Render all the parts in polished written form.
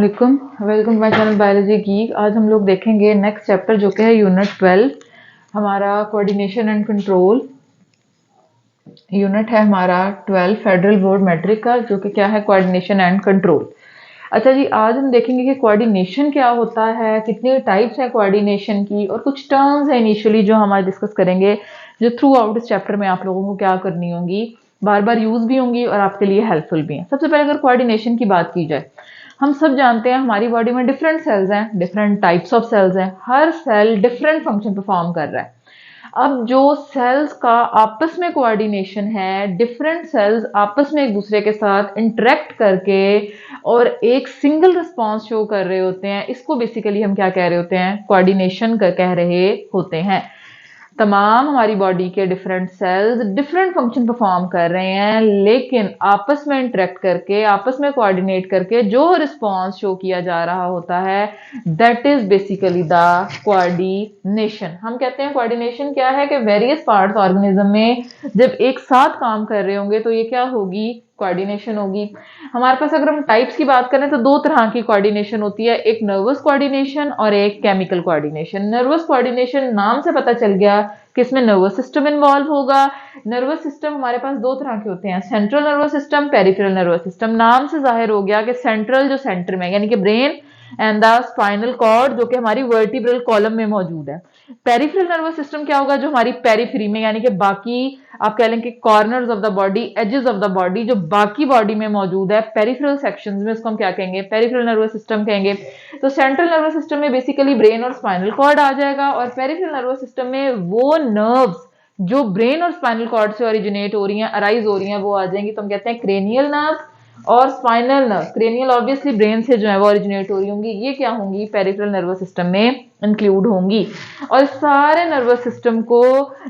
अस्सलामुअलैकुम, welcome my channel biology geek. आज हम लोग देखेंगे नेक्स्ट चैप्टर जो कि है यूनिट 12। हमारा कोऑर्डिनेशन एंड कंट्रोल यूनिट है हमारा 12 फेडरल बोर्ड मैट्रिक का, जो कि क्या है कोऑर्डिनेशन एंड कंट्रोल। अच्छा जी, आज हम देखेंगे कि कोऑर्डिनेशन क्या होता है, कितनी टाइप्स है कोऑर्डिनेशन की, और कुछ टर्म्स है इनिशियली जो हम आज डिस्कस करेंगे, जो थ्रू आउट इस चैप्टर में आप लोगों को क्या करनी होंगी, बार बार यूज भी होंगी और आपके लिए हेल्पफुल भी हैं। सबसे पहले अगर कोऑर्डिनेशन की बात की जाए, हम सब जानते हैं हमारी बॉडी में डिफरेंट सेल्स हैं, डिफरेंट टाइप्स ऑफ सेल्स हैं, हर सेल डिफरेंट फंक्शन परफॉर्म कर रहा है। अब जो सेल्स का आपस में कोऑर्डिनेशन है, डिफरेंट सेल्स आपस में एक दूसरे के साथ इंटरेक्ट करके और एक सिंगल रिस्पॉन्स शो कर रहे होते हैं, इसको बेसिकली हम क्या कह रहे होते हैं, कोऑर्डिनेशन कह रहे होते हैं। तमाम हमारी बॉडी के different cells different function perform कर रहे हैं, लेकिन आपस में इंटरेक्ट करके, आपस में कोऑर्डिनेट करके जो रिस्पॉन्स शो किया जा रहा होता है, that is basically the coordination. हम कहते हैं कोऑर्डिनेशन क्या है कि वेरियस पार्ट्स ऑर्गेनिज्म में जब एक साथ काम कर रहे होंगे तो ये क्या होगी, कोऑर्डिनेशन होगी। हमारे पास अगर हम टाइप्स की बात करें तो दो तरह की कोऑर्डिनेशन होती है, एक नर्वस कोऑर्डिनेशन और एक केमिकल कोऑर्डिनेशन। नर्वस कोऑर्डिनेशन नाम से पता चल गया कि इसमें नर्वस सिस्टम इन्वॉल्व होगा। नर्वस सिस्टम हमारे पास दो तरह के होते हैं, central nervous system, peripheral nervous system. नाम से जाहिर हो गया कि सेंट्रल जो सेंटर में यानी कि brain and the spinal cord जो कि हमारी वर्टिब्रल कॉलम में मौजूद है। पेरिफेरल नर्वस सिस्टम क्या होगा, जो हमारी पेरिफेरी में यानी कि बाकी आप कह लें कि corners of the body, edges of the body, जो बाकी बॉडी में मौजूद है, पेरिफेरल सेक्शंस में, उसको हम क्या कहेंगे, पेरिफेरल नर्वस सिस्टम कहेंगे। तो सेंट्रल नर्वस सिस्टम में बेसिकली ब्रेन और स्पाइनल कॉर्ड आ जाएगा, और पेरिफेरल नर्वस सिस्टम में वो नर्व्स जो ब्रेन और स्पाइनल कॉर्ड से ओरिजिनेट हो रही हैं, अराइज हो रही हैं, वो आ जाएंगी। तो हम कहते हैं क्रेनियल नर्व्स और spinal nerve. Cranial obviously brain से जो है वो ओरिजिनेट हो रही होंगी, ये क्या होंगी, पेरिफेरल नर्वस सिस्टम में इंक्लूड होंगी। और सारे नर्वस सिस्टम को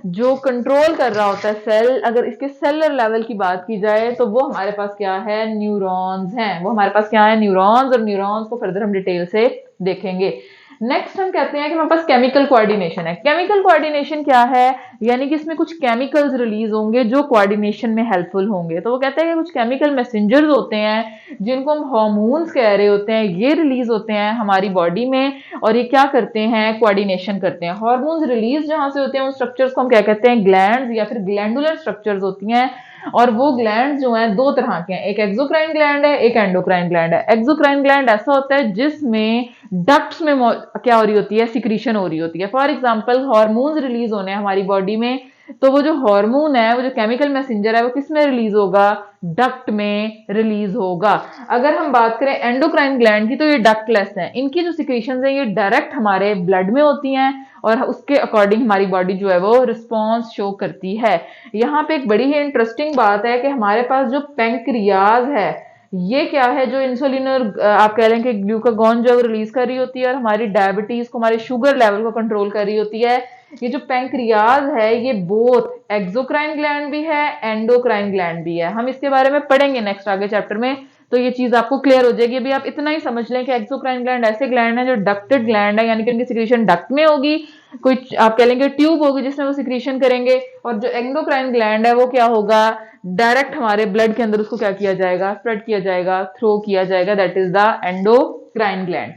जो कंट्रोल कर रहा होता है सेल, अगर इसके सेलर लेवल की बात की जाए तो वो हमारे पास क्या है, न्यूरॉन्स हैं। वो हमारे पास क्या है, न्यूरॉन्स। और न्यूरॉन्स को फर्दर हम डिटेल से देखेंगे। नेक्स्ट हम कहते हैं कि हमारे पास केमिकल कोऑर्डिनेशन है। केमिकल कोऑर्डिनेशन क्या है, यानी कि इसमें कुछ केमिकल्स रिलीज होंगे जो कोऑर्डिनेशन में हेल्पफुल होंगे। तो वो कहते हैं कि कुछ केमिकल मैसेंजर्स होते हैं जिनको हम हार्मोन्स कह रहे होते हैं, ये रिलीज होते हैं हमारी बॉडी में, और ये क्या करते हैं, कोऑर्डिनेशन करते हैं। हार्मोन्स रिलीज जहां से होते हैं उन स्ट्रक्चर्स को हम क्या कहते हैं, ग्लैंड्स या फिर ग्लैंडुलर स्ट्रक्चर्स होती हैं। और वो ग्लैंड जो हैं दो तरह के हैं, एक एक्सोक्राइन ग्लैंड है, एक एंडोक्राइन ग्लैंड है। एक्सोक्राइन ग्लैंड ऐसा होता है जिसमें डक्ट्स में क्या हो रही होती है, सिक्रीशन हो रही होती है। फॉर एग्जांपल हार्मोन्स रिलीज होने हैं हमारी बॉडी में, तो वो जो हार्मोन है, वो जो केमिकल मैसेंजर है, वो किस में रिलीज होगा, डक्ट में रिलीज होगा। अगर हम बात करें एंडोक्राइन ग्लैंड की तो ये डक्टलेस है, इनकी जो सिक्रीशंस हैं ये डायरेक्ट हमारे ब्लड में होती हैं और उसके अकॉर्डिंग हमारी बॉडी जो है वो रिस्पॉन्स शो करती है। यहाँ पे एक बड़ी ही इंटरेस्टिंग बात है कि हमारे पास जो पैंक्रियाज है, ये क्या है, जो इंसुलिन और आप कह लें कि ग्लूकागॉन जो रिलीज कर रही होती है और हमारी डायबिटीज को, हमारे शुगर लेवल को कंट्रोल कर रही होती है। ये जो पैंक्रियाज है ये बोथ एक्सोक्राइन ग्लैंड भी है, एंडोक्राइन ग्लैंड भी है। हम इसके बारे में पढ़ेंगे नेक्स्ट आगे चैप्टर में, तो ये चीज आपको क्लियर हो जाएगी। अभी आप इतना ही समझ लें कि एक्सोक्राइन ग्लैंड ऐसे ग्लैंड है जो डक्टेड ग्लैंड है, यानी कि उनकी सिक्रीशन डक्ट में होगी, कोई आप कह लेंगे ट्यूब होगी जिसमें वो सिक्रीशन करेंगे। और जो एंडोक्राइन ग्लैंड है वो क्या होगा, डायरेक्ट हमारे ब्लड के अंदर उसको क्या किया जाएगा, स्प्रेड किया जाएगा, थ्रो किया जाएगा, that is the endocrine gland.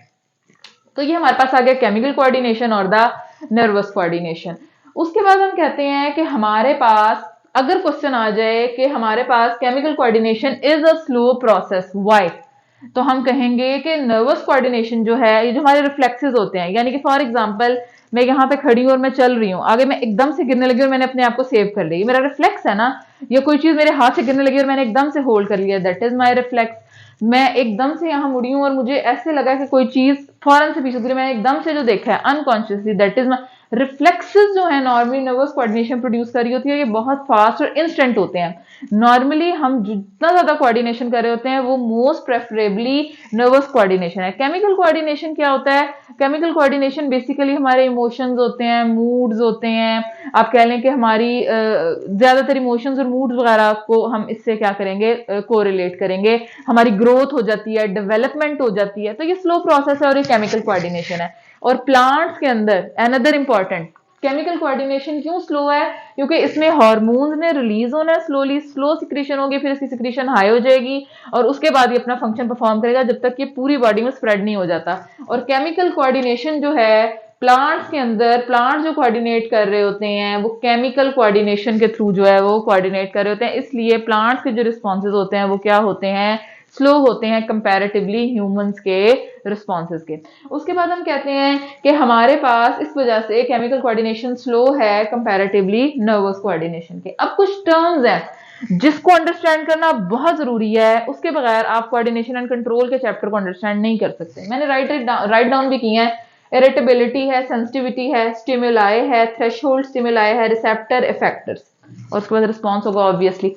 तो ये हमारे पास आ गया केमिकल कोऑर्डिनेशन और द नर्वस कोऑर्डिनेशन। उसके बाद हम कहते हैं कि हमारे पास अगर क्वेश्चन आ जाए कि हमारे पास chemical coordination is a slow process, why, तो हम कहेंगे कि नर्वस कोऑर्डिनेशन जो है, ये जो हमारे रिफ्लेक्सेस होते हैं, यानी कि फॉर एग्जांपल मैं यहाँ पे खड़ी हूँ और मैं चल रही हूँ, आगे मैं एकदम से गिरने लगी और मैंने अपने आप को सेव कर लिया, मेरा रिफ्लेक्स है ना। या कोई चीज मेरे हाथ से गिरने लगी और मैंने एकदम से होल्ड कर लिया, दैट इज माई रिफ्लेक्स। मैं एकदम से यहाँ मुड़ी हूँ और मुझे ऐसे लगा कि कोई चीज फौरन से पीछे गिरी, मैंने एकदम से जो देखा है अनकॉन्शियसली, दैट इज रिफ्लेक्सेस जो है नॉर्मली नर्वस कोऑर्डिनेशन प्रोड्यूस कर रही होती है, ये बहुत फास्ट और इंस्टेंट होते हैं। नॉर्मली हम जितना ज्यादा कोऑर्डिनेशन कर रहे होते हैं वो मोस्ट प्रेफरेबली नर्वस कोऑर्डिनेशन है। केमिकल कोऑर्डिनेशन क्या होता है, केमिकल कोऑर्डिनेशन बेसिकली हमारे इमोशंस होते हैं, मूड्स होते हैं, आप कह लें कि हमारी ज्यादातर इमोशंस और मूड्स वगैरह को हम इससे क्या करेंगे, कोरिलेट करेंगे। हमारी ग्रोथ हो जाती है, डेवलपमेंट हो जाती है, तो ये स्लो प्रोसेस है और ये केमिकल कोऑर्डिनेशन है। और प्लांट्स के अंदर अनदर इंपॉर्टेंट केमिकल कोऑर्डिनेशन क्यों स्लो है? क्योंकि इसमें हार्मोन्स ने रिलीज होना है स्लोली, स्लो सिक्रीशन होगी, फिर इसकी सिक्रीशन हाई हो जाएगी और उसके बाद ये अपना फंक्शन परफॉर्म करेगा जब तक ये पूरी बॉडी में स्प्रेड नहीं हो जाता। और केमिकल कोऑर्डिनेशन जो है प्लांट्स के अंदर, प्लांट जो कोऑर्डिनेट कर रहे होते हैं वो केमिकल कोऑर्डिनेशन के थ्रू जो है वो कोऑर्डिनेट कर रहे होते हैं, इसलिए प्लांट्स के जो रिस्पॉन्सेज होते हैं वो क्या होते हैं? स्लो होते हैं कंपैरेटिवली ह्यूमंस के रिस्पॉन्सेज के। उसके बाद हम कहते हैं कि हमारे पास इस वजह से केमिकल कोऑर्डिनेशन स्लो है कंपैरेटिवली नर्वस कोऑर्डिनेशन के। अब कुछ टर्म्स हैं जिसको अंडरस्टैंड करना बहुत जरूरी है, उसके बगैर आप कोऑर्डिनेशन एंड कंट्रोल के चैप्टर को अंडरस्टैंड नहीं कर सकते। मैंने राइट डाउन भी किए हैं। इरिटेबिलिटी है, सेंसिटिविटी है, स्टिमुलाई है, थ्रेशोल्ड स्टिमुलाई है, रिसेप्टर, इफेक्टर्स, और उसके बाद रिस्पॉन्स होगा ऑब्वियसली।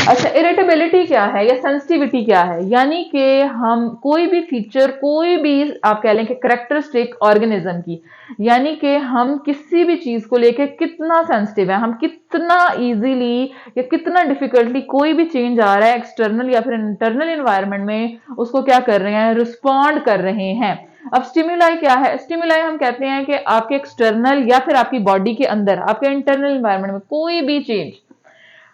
अच्छा, इरिटेबिलिटी क्या है या सेंसिटिविटी क्या है? यानी कि हम कोई भी फीचर, कोई भी आप कह लें कि करेक्टरिस्टिक ऑर्गेनिज्म की, यानी कि हम किसी भी चीज को लेके कितना सेंसिटिव है, हम कितना इजीली या कितना डिफिकल्टली कोई भी चेंज आ रहा है एक्सटर्नल या फिर इंटरनल एनवायरनमेंट में, उसको क्या कर रहे हैं? रिस्पॉन्ड कर रहे हैं। अब स्टिमुलाई क्या है? स्टिमुलाई हम कहते हैं कि आपके एक्सटर्नल या फिर आपकी बॉडी के अंदर, आपके इंटरनल एनवायरनमेंट में कोई भी चेंज,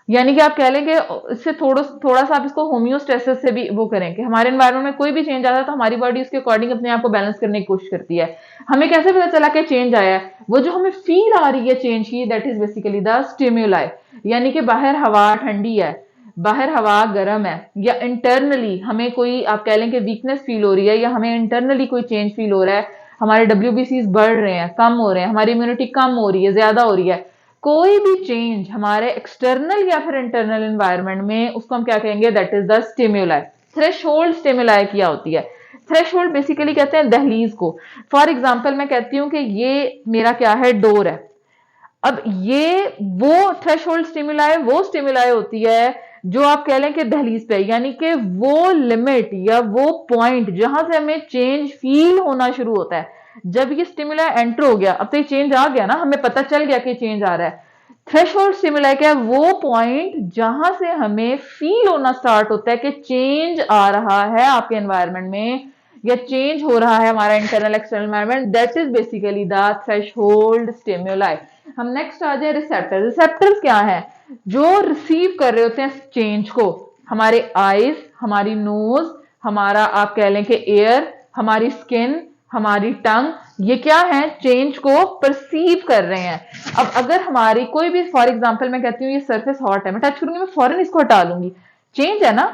यानी कि आप कह लें कि इससे थोड़ा सा आप इसको होम्योस्टेसिस से भी वो करें कि हमारे एनवायरनमेंट में कोई भी चेंज आता है तो हमारी बॉडी उसके अकॉर्डिंग अपने आप को बैलेंस करने की कोशिश करती है। हमें कैसे पता चला कि चेंज आया है? वो जो हमें फील आ रही है चेंज की, that is basically the stimuli. यानी कि बाहर हवा ठंडी है, बाहर हवा गर्म है, या इंटरनली हमें कोई आप कह लें कि वीकनेस फील हो रही है, या हमें इंटरनली कोई चेंज फील हो रहा है, हमारे WBCs बढ़ रहे हैं, कम हो रहे हैं, हमारी इम्यूनिटी कम हो रही है, ज्यादा हो रही है, कोई भी चेंज हमारे एक्सटर्नल या फिर इंटरनल एनवायरनमेंट में, उसको हम क्या कहेंगे? That is the stimuli. Threshold stimuli क्या होती है? थ्रेशोल्ड बेसिकली कहते हैं दहलीज को। फॉर एग्जाम्पल मैं कहती हूँ कि ये मेरा क्या है? डोर है। अब ये वो थ्रेशोल्ड स्टिमुलाई वो स्टिमुलाई होती है जो आप कह लें कि दहलीज पे, यानी कि वो लिमिट या वो पॉइंट जहां से हमें चेंज फील होना शुरू होता है। जब ये स्टिमुलाई एंटर हो गया, अब तो ये चेंज आ गया ना, हमें पता चल गया कि चेंज आ रहा है। थ्रेशोल्ड स्टिमुलाई क्या है? वो पॉइंट जहां से हमें फील होना स्टार्ट होता है कि चेंज आ रहा है आपके एनवायरनमेंट में, या चेंज हो रहा है हमारा internal external environment, that is basically the threshold stimuli. हम नेक्स्ट आ जाए रिसेप्टर। रिसेप्टर्स क्या है? जो रिसीव कर रहे होते हैं चेंज को। हमारे आईज, हमारी नोज, हमारा आप कह लें कि एयर, हमारी स्किन, हमारी टंग, ये क्या है? चेंज को परसीव कर रहे हैं। अब अगर हमारी कोई भी, फॉर एग्जांपल मैं कहती हूँ ये सरफेस हॉट है, मैं टच करूंगी, मैं फौरन इसको हटा लूंगी, चेंज है ना,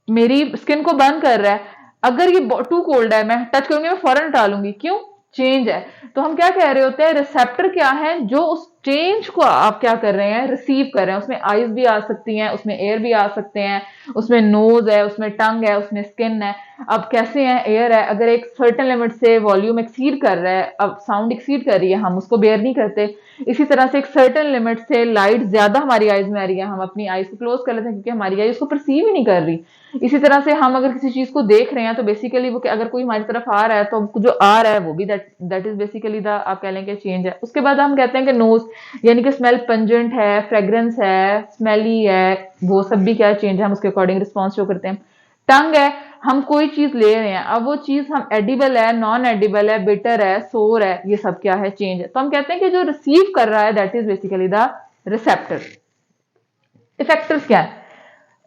मेरी स्किन को बर्न कर रहा है। अगर ये टू कोल्ड है, मैं टच करूंगी, मैं फौरन हटा लूंगी, क्यों? चेंज है। तो हम क्या कह रहे होते हैं? रिसेप्टर क्या है? जो उस चेंज को आप क्या कर रहे हैं? रिसीव कर रहे हैं। उसमें आईज भी आ सकती हैं, उसमें एयर भी आ सकते हैं, उसमें नोज है, उसमें टंग है, उसमें स्किन है। अब कैसे है? एयर है, अगर एक सर्टेन लिमिट से वॉल्यूम एक्सीड कर रहा है, अब साउंड एक्सीड कर रही है, हम उसको बेयर नहीं करते। इसी तरह से एक सर्टेन लिमिट से लाइट ज्यादा हमारी आईज में आ रही है, हम अपनी आईज को क्लोज कर लेते हैं क्योंकि हमारी आईज उसको परसीव ही नहीं कर रही। इसी तरह से हम अगर किसी चीज को देख रहे हैं तो बेसिकली वो अगर कोई हमारी तरफ आ रहा है तो जो आ रहा है वो भी दैट इज बेसिकली द आप कह लें कि चेंज है। उसके बाद हम कहते हैं कि नोज, यानी कि स्मेल पंजेंट है, फ्रेग्रेंस है, स्मेली है, वो सब भी क्या चेंज है, हम उसके अकॉर्डिंग रिस्पॉन्स शो करते हैं। टंग है, हम कोई चीज ले रहे हैं, अब वो चीज हम एडिबल है, नॉन एडिबल है, बिटर है, सोर है, ये सब क्या है? चेंज है। तो हम कहते हैं कि जो रिसीव कर रहा है that is basically the receptor. Effectors क्या है?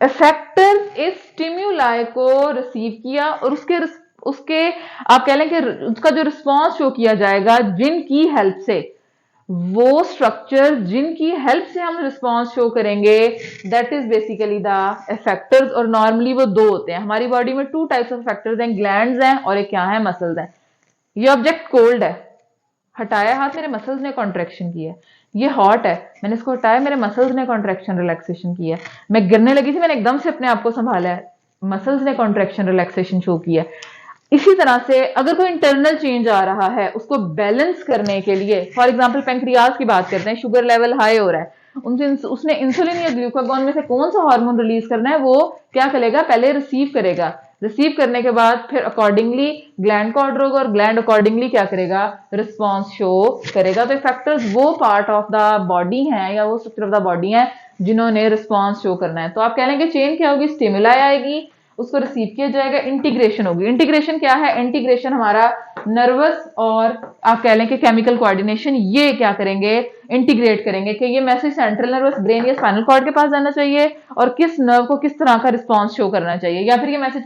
इफेक्टर इस स्टिम्युलाई को रिसीव किया और उसके आप कह लें कि उसका जो रिस्पॉन्स शो किया जाएगा, जिनकी हेल्प से, वो स्ट्रक्चर जिनकी हेल्प से हम रिस्पॉन्स शो करेंगे, that is basically the effectors. और नॉर्मली वो दो होते हैं हमारी बॉडी में, टू टाइप्स ऑफ इफेक्टर्स हैं, ग्लैंड्स हैं और एक क्या है? मसल्स हैं। ये ऑब्जेक्ट कोल्ड है, हटाया हाथ, मेरे मसल्स ने कॉन्ट्रेक्शन की है। ये हॉट है, मैंने इसको हटाया, मेरे मसल्स ने कॉन्ट्रेक्शन रिलैक्सेशन की है। मैं गिरने लगी थी, मैंने एकदम से अपने आप को संभाला है, मसल्स ने कॉन्ट्रेक्शन रिलैक्सेशन शो किया है। इसी तरह से अगर कोई इंटरनल चेंज आ रहा है, उसको बैलेंस करने के लिए, फॉर एग्जांपल पेंक्रियाज की बात करते हैं, शुगर लेवल हाई हो रहा है, उसने इंसुलिन या ग्लूकागॉन में से कौन सा हार्मोन रिलीज करना है, वो क्या करेगा? पहले रिसीव करेगा। रिसीव करने के बाद फिर अकॉर्डिंगली ग्लैंड को ऑर्डर होगा और ग्लैंड अकॉर्डिंगली क्या करेगा? रिस्पॉन्स शो करेगा। तो फैक्टर्स वो पार्ट ऑफ द बॉडी हैं या वो स्ट्रक्चर ऑफ द बॉडी हैं जिन्होंने रिस्पॉन्स शो करना है। तो आप कह लेंगे चेन क्या होगी? स्टिमुलाई आएगी, उसको रिसीव किया जाएगा, इंटीग्रेशन होगी। इंटीग्रेशन क्या है? इंटीग्रेशन हमारा नर्वस और आप कह लें कि केमिकल कोऑर्डिनेशन, ये क्या करेंगे? इंटीग्रेट करेंगे कि ये मैसेज सेंट्रल नर्वस ब्रेन या स्पाइनल कॉर्ड के पास जाना चाहिए और किस नर्व को किस तरह का रिस्पांस शो करना चाहिए, या फिर ये मैसेज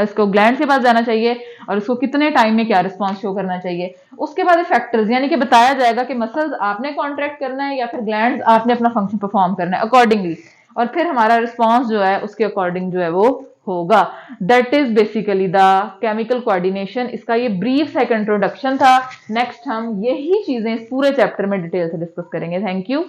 इसको ग्लैंड के पास जाना चाहिए और उसको कितने टाइम में क्या रिस्पांस शो करना चाहिए। उसके बाद फैक्टर्स, यानी कि बताया जाएगा कि मसल्स आपने कॉन्ट्रैक्ट करना है या फिर ग्लैंड्स आपने अपना फंक्शन परफॉर्म करना है अकॉर्डिंगली, और फिर हमारा रिस्पांस जो है उसके अकॉर्डिंग जो है वो होगा। That is basically the chemical coordination. इसका ये ब्रीफ सा इंट्रोडक्शन था। नेक्स्ट हम यही चीजें इस पूरे चैप्टर में डिटेल से डिस्कस करेंगे। Thank you.